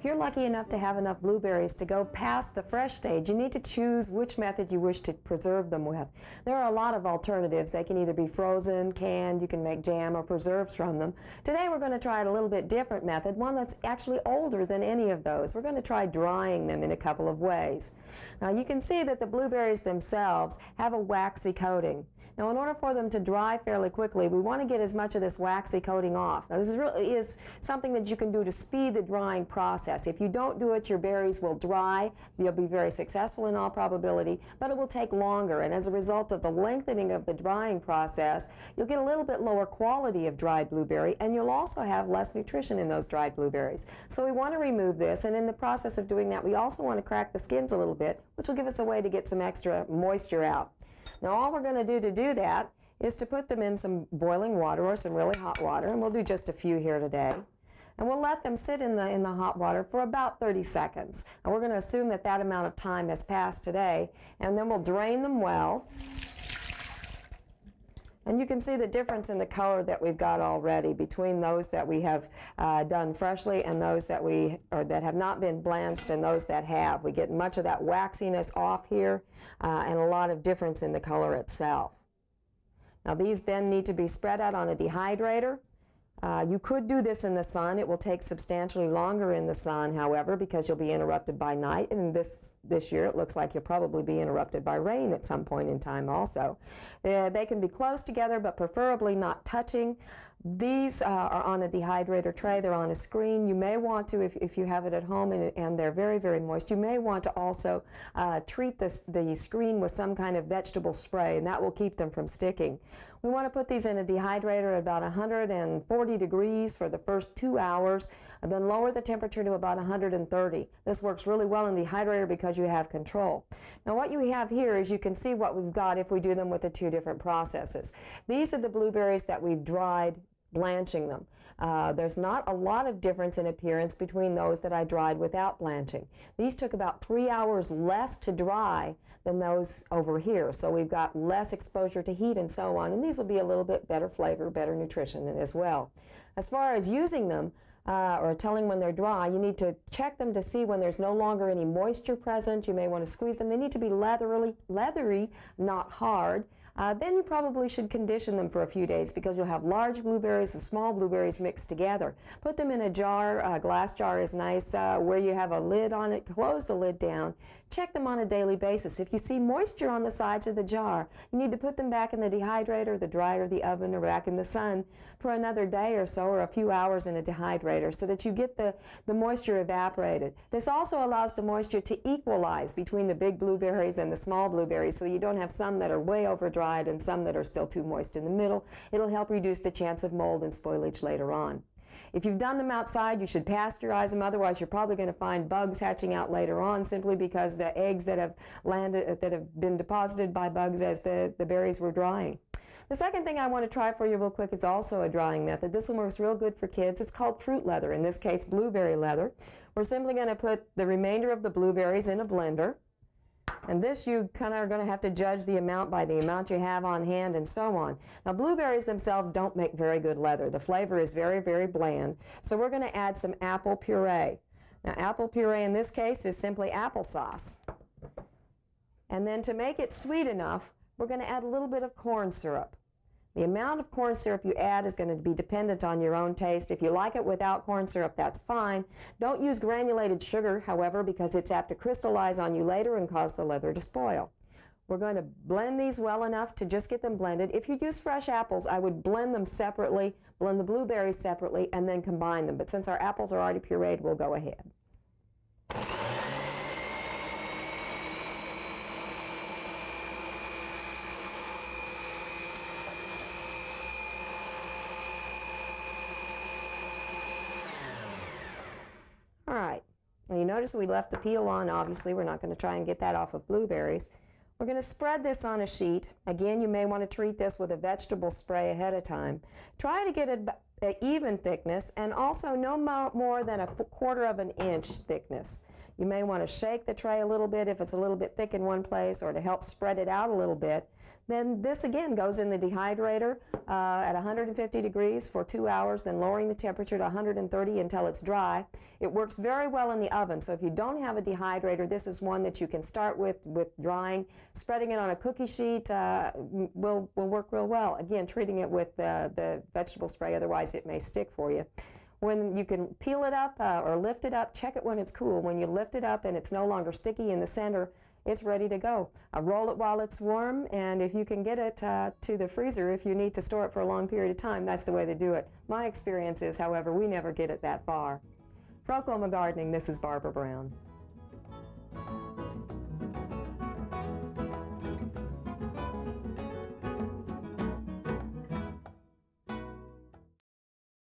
If you're lucky enough to have enough blueberries to go past the fresh stage, you need to choose which method you wish to preserve them with. There are a lot of alternatives. They can either be frozen, canned, you can make jam or preserves from them. Today we're going to try a little bit different method, one that's actually older than any of those. We're going to try drying them in a couple of ways. Now you can see that the blueberries themselves have a waxy coating. Now in order for them to dry fairly quickly, we want to get as much of this waxy coating off. Now this really is something that you can do to speed the drying process. If you don't do it, your berries will dry. You'll be very successful in all probability, but it will take longer, and as a result of the lengthening of the drying process, you'll get a little bit lower quality of dried blueberry, and you'll also have less nutrition in those dried blueberries. So we want to remove this, and in the process of doing that, we also want to crack the skins a little bit, which will give us a way to get some extra moisture out. Now all we're going to do that is to put them in some boiling water or some really hot water, and we'll do just a few here today. And we'll let them sit in the hot water for about 30 seconds. And we're going to assume that that amount of time has passed today, and then we'll drain them well. And you can see the difference in the color that we've got already between those that we have done freshly and those that that have not been blanched and those that have. We get much of that waxiness off here and a lot of difference in the color itself. Now these then need to be spread out on a dehydrator. You could do this in the sun. It will take substantially longer in the sun, however, because you'll be interrupted by night, and this year it looks like you'll probably be interrupted by rain at some point in time also. They can be close together, but preferably not touching. These are on a dehydrator tray. They're on a screen. You may want to, if you have it at home and they're very, very moist, you may want to also treat the screen with some kind of vegetable spray, and that will keep them from sticking. We want to put these in a dehydrator at about 140 degrees for the first 2 hours, and then lower the temperature to about 130. This works really well in the dehydrator because you have control. Now what you have here is you can see what we've got if we do them with the two different processes. These are the blueberries that we've dried blanching them. There's not a lot of difference in appearance between those that I dried without blanching. These took about 3 hours less to dry than those over here, so we've got less exposure to heat and so on, and these will be a little bit better flavor, better nutrition as well. As far as using them, or telling when they're dry, you need to check them to see when there's no longer any moisture present. You may want to squeeze them. They need to be leathery, not hard. Then you probably should condition them for a few days because you'll have large blueberries and small blueberries mixed together. Put them in a jar. A glass jar is nice where you have a lid on it. Close the lid down. Check them on a daily basis. If you see moisture on the sides of the jar, you need to put them back in the dehydrator, the dryer, the oven, or back in the sun for another day or so, or a few hours in a dehydrator, so that you get the moisture evaporated. This also allows the moisture to equalize between the big blueberries and the small blueberries, so you don't have some that are way over-dried and some that are still too moist in the middle. It'll help reduce the chance of mold and spoilage later on. If you've done them outside, you should pasteurize them. Otherwise, you're probably going to find bugs hatching out later on, simply because the eggs that have been deposited by bugs as the berries were drying. The second thing I want to try for you real quick is also a drying method. This one works real good for kids. It's called fruit leather, in this case blueberry leather. We're simply going to put the remainder of the blueberries in a blender. And this you kind of are going to have to judge the amount by the amount you have on hand and so on. Now blueberries themselves don't make very good leather. The flavor is very, very bland. So we're going to add some apple puree. Now apple puree in this case is simply applesauce. And then to make it sweet enough, we're going to add a little bit of corn syrup. The amount of corn syrup you add is going to be dependent on your own taste. If you like it without corn syrup, that's fine. Don't use granulated sugar, however, because it's apt to crystallize on you later and cause the leather to spoil. We're going to blend these well enough to just get them blended. If you use fresh apples, I would blend them separately, blend the blueberries separately, and then combine them. But since our apples are already pureed, we'll go ahead. All right, well, you notice we left the peel on. Obviously, we're not going to try and get that off of blueberries. We're going to spread this on a sheet. Again, you may want to treat this with a vegetable spray ahead of time. Try to get an even thickness, and also no more than 1/4 of an inch thickness. You may want to shake the tray a little bit if it's a little bit thick in one place, or to help spread it out a little bit. Then this again goes in the dehydrator at 150 degrees for 2 hours, then lowering the temperature to 130 until it's dry. It works very well in the oven, so if you don't have a dehydrator, this is one that you can start with drying. Spreading it on a cookie sheet will work real well. Again, treating it with the vegetable spray, otherwise it may stick for you. When you can peel it up or lift it up, check it when it's cool. When you lift it up and it's no longer sticky in the center, it's ready to go. Roll it while it's warm, and if you can get it to the freezer, if you need to store it for a long period of time, that's the way to do it. My experience is, however, we never get it that far. For Oklahoma Gardening, this is Barbara Brown.